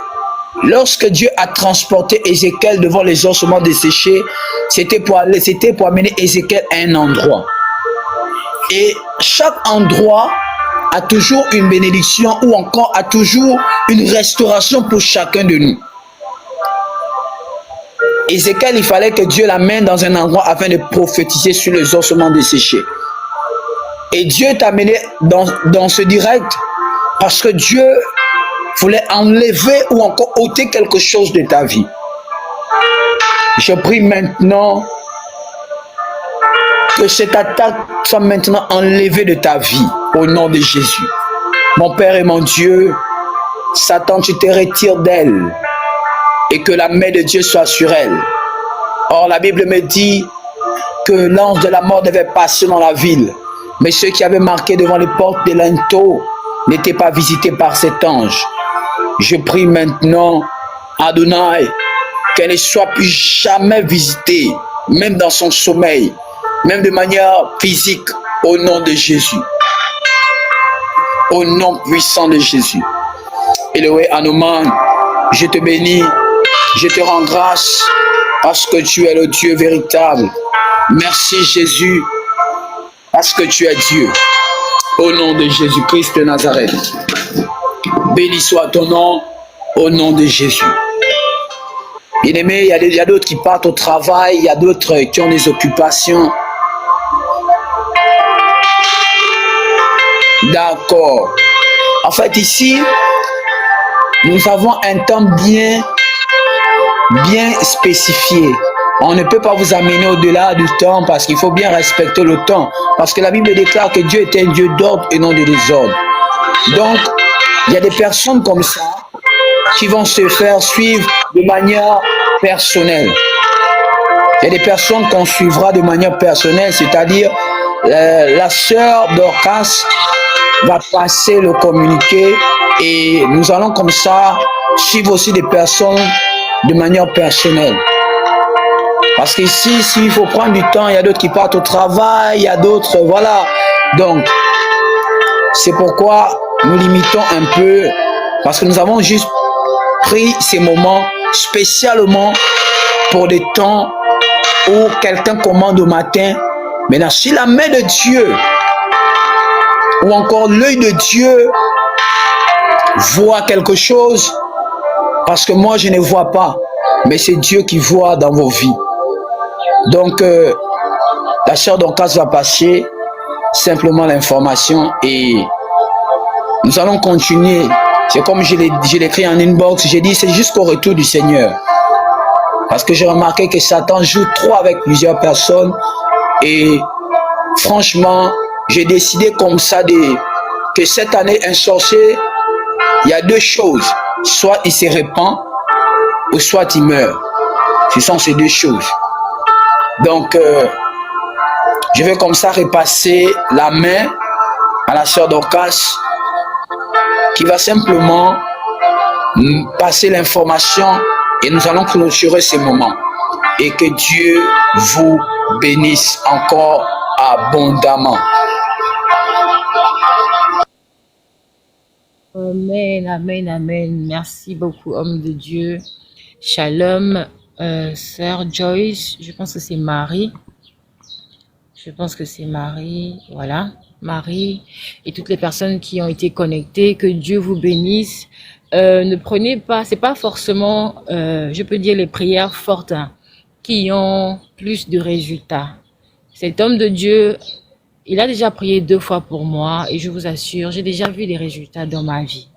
lorsque Dieu a transporté Ézéchiel devant les ossements desséchés, c'était pour amener Ézéchiel à un endroit. Et chaque endroit a toujours une bénédiction ou encore a toujours une restauration pour chacun de nous. Ézéchiel, il fallait que Dieu l'amène dans un endroit afin de prophétiser sur les ossements desséchés. Et Dieu t'a amené dans ce direct parce que Dieu voulait enlever ou encore ôter quelque chose de ta vie. Je prie maintenant que cette attaque soit maintenant enlevée de ta vie au nom de Jésus. Mon Père et mon Dieu, Satan, tu te retires d'elle et que la main de Dieu soit sur elle. Or, la Bible me dit que l'ange de la mort devait passer dans la ville, mais ceux qui avaient marqué devant les portes de linteaux n'étaient pas visités par cet ange. Je prie maintenant, Adonai, qu'elle ne soit plus jamais visitée, même dans son sommeil, même de manière physique, au nom de Jésus. Au nom puissant de Jésus. Elohé Anoman, je te bénis, je te rends grâce parce que tu es le Dieu véritable. Merci Jésus, parce que tu es Dieu. Au nom de Jésus-Christ de Nazareth. Béni soit ton nom, au nom de Jésus. Bien-aimés, il y a d'autres qui partent au travail, il y a d'autres qui ont des occupations. D'accord. En fait, ici, nous avons un temps bien spécifié. On ne peut pas vous amener au-delà du temps parce qu'il faut bien respecter le temps. Parce que la Bible déclare que Dieu est un Dieu d'ordre et non de désordre. Donc, il y a des personnes comme ça qui vont se faire suivre de manière personnelle. Il y a des personnes qu'on suivra de manière personnelle, c'est-à-dire la sœur Dorcas va passer le communiqué et nous allons comme ça suivre aussi des personnes de manière personnelle. Parce qu'ici, s'il faut prendre du temps, il y a d'autres qui partent au travail, il y a d'autres, voilà. Donc, c'est pourquoi nous limitons un peu, parce que nous avons juste pris ces moments spécialement pour des temps où quelqu'un commande au matin. Maintenant, si la main de Dieu ou encore l'œil de Dieu voit quelque chose, parce que moi je ne vois pas, mais c'est Dieu qui voit dans vos vies. Donc, la sœur Dorcas va passer simplement l'information et nous allons continuer. C'est comme je l'ai écrit en inbox, j'ai dit c'est jusqu'au retour du Seigneur. Parce que j'ai remarqué que Satan joue trop avec plusieurs personnes et franchement, j'ai décidé comme ça que cette année, un sorcier, il y a deux choses. Soit il se répand ou soit il meurt. Ce sont ces deux choses. Donc, je vais comme ça repasser la main à la sœur Dorcas qui va simplement passer l'information et nous allons clôturer ces moments. Et que Dieu vous bénisse encore abondamment. Amen, amen, amen. Merci beaucoup, homme de Dieu. Shalom, sœur Joyce. Je pense que c'est Marie. Voilà. Marie et toutes les personnes qui ont été connectées. Que Dieu vous bénisse. Ne prenez pas, c'est pas forcément, je peux dire les prières fortes qui ont plus de résultats. Cet homme de Dieu, il a déjà prié 2 fois pour moi et je vous assure, j'ai déjà vu des résultats dans ma vie.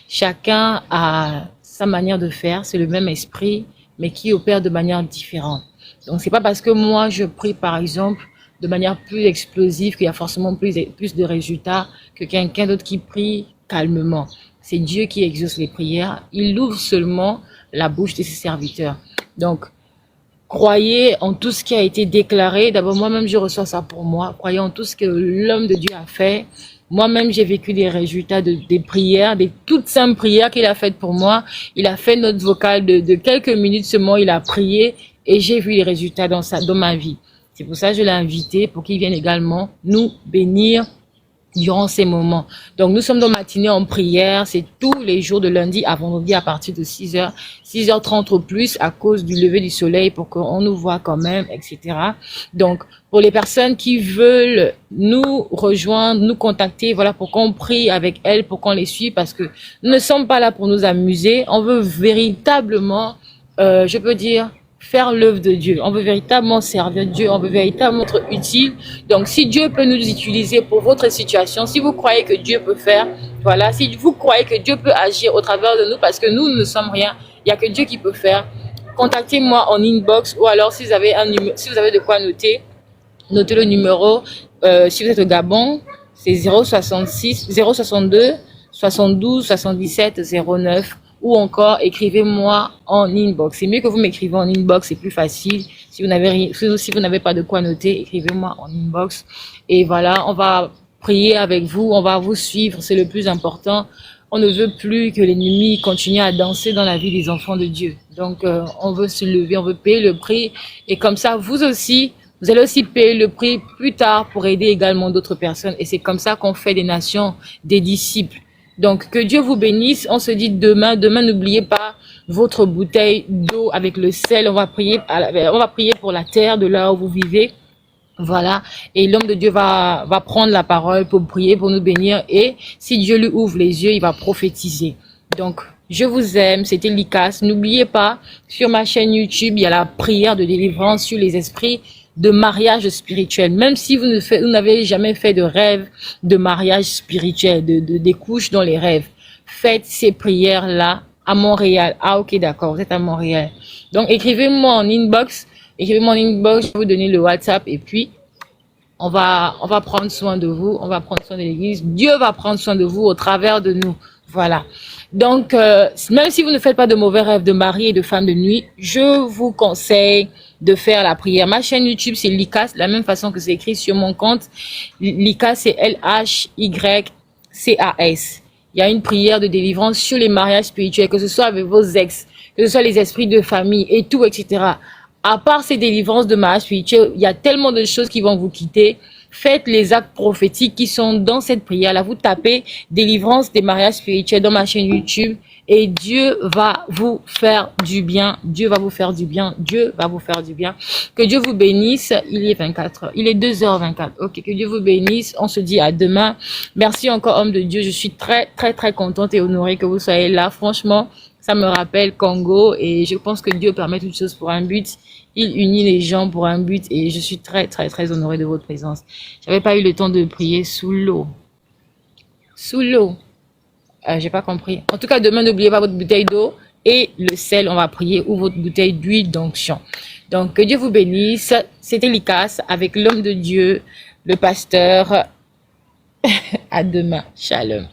Chacun a sa manière de faire, c'est le même esprit, mais qui opère de manière différente. Donc, c'est pas parce que moi, je prie, par exemple, de manière plus explosive, qu'il y a forcément plus de résultats que quelqu'un d'autre qui prie calmement. C'est Dieu qui exauce les prières. Il ouvre seulement la bouche de ses serviteurs. Donc, croyez en tout ce qui a été déclaré. D'abord, moi-même, je reçois ça pour moi. Croyez en tout ce que l'homme de Dieu a fait. Moi-même, j'ai vécu des résultats des prières, des toutes simples prières qu'il a faites pour moi. Il a fait notre vocal de quelques minutes seulement. Il a prié et j'ai vu les résultats dans ma vie. C'est pour ça que je l'ai invité pour qu'il vienne également nous bénir durant ces moments. Donc, nous sommes dans matinée en prière. C'est tous les jours de lundi à vendredi à partir de 6h, 6h30 au plus à cause du lever du soleil pour qu'on nous voit quand même, etc. Donc, pour les personnes qui veulent nous rejoindre, nous contacter, voilà, pour qu'on prie avec elles, pour qu'on les suive, parce que nous ne sommes pas là pour nous amuser. On veut véritablement, je peux dire, faire l'œuvre de Dieu. On veut véritablement servir Dieu. On veut véritablement être utile. Donc, si Dieu peut nous utiliser pour votre situation, si vous croyez que Dieu peut faire, voilà, si vous croyez que Dieu peut agir au travers de nous, parce que nous ne sommes rien, il n'y a que Dieu qui peut faire, contactez-moi en inbox ou alors si vous avez si vous avez de quoi noter, notez le numéro. Si vous êtes au Gabon, c'est 062 72 77 09. Ou encore écrivez-moi en inbox. C'est mieux que vous m'écrivez en inbox, c'est plus facile. Si vous n'avez pas de quoi noter, écrivez-moi en inbox. Et voilà, on va prier avec vous, on va vous suivre, c'est le plus important. On ne veut plus que l'ennemi continue à danser dans la vie des enfants de Dieu. Donc, on veut se lever, on veut payer le prix. Et comme ça, vous aussi, vous allez aussi payer le prix plus tard pour aider également d'autres personnes. Et c'est comme ça qu'on fait des nations, des disciples. Donc, que Dieu vous bénisse. On se dit demain. Demain, n'oubliez pas votre bouteille d'eau avec le sel. On va prier pour la terre de là où vous vivez. Voilà. Et l'homme de Dieu va prendre la parole pour prier, pour nous bénir. Et si Dieu lui ouvre les yeux, il va prophétiser. Donc, je vous aime. C'était Likas. N'oubliez pas, sur ma chaîne YouTube, il y a la prière de délivrance sur les esprits de mariage spirituel. Même si vous n'avez jamais fait de rêve de mariage spirituel, des couches dans les rêves, faites ces prières-là à Montréal. Ah, ok, d'accord, vous êtes à Montréal. Donc, écrivez-moi en inbox. Écrivez-moi en inbox, je vais vous donner le WhatsApp et puis on va prendre soin de vous. On va prendre soin de l'église. Dieu va prendre soin de vous au travers de nous. Voilà. Donc, même si vous ne faites pas de mauvais rêves de mari et de femme de nuit, je vous conseille de faire la prière. Ma chaîne YouTube, c'est Likas, la même façon que c'est écrit sur mon compte. Likas, c'est Lycas. Il y a une prière de délivrance sur les mariages spirituels, que ce soit avec vos ex, que ce soit les esprits de famille et tout, etc. À part ces délivrances de mariage spirituel, il y a tellement de choses qui vont vous quitter. Faites les actes prophétiques qui sont dans cette prière-là. Vous tapez délivrance des mariages spirituels dans ma chaîne YouTube et Dieu va vous faire du bien. Dieu va vous faire du bien. Dieu va vous faire du bien. Que Dieu vous bénisse. Il est 2h24. Ok, que Dieu vous bénisse. On se dit à demain. Merci encore, homme de Dieu. Je suis très, très, très contente et honorée que vous soyez là. Franchement, ça me rappelle Congo et je pense que Dieu permet toutes choses pour un but. Il unit les gens pour un but et je suis très, très, très honorée de votre présence. J'avais pas eu le temps de prier sous l'eau. Sous l'eau. J'ai pas compris. En tout cas, demain, n'oubliez pas votre bouteille d'eau et le sel, on va prier, ou votre bouteille d'huile d'onction. Donc, que Dieu vous bénisse. C'était Likas avec l'homme de Dieu, le pasteur. À demain. Shalom.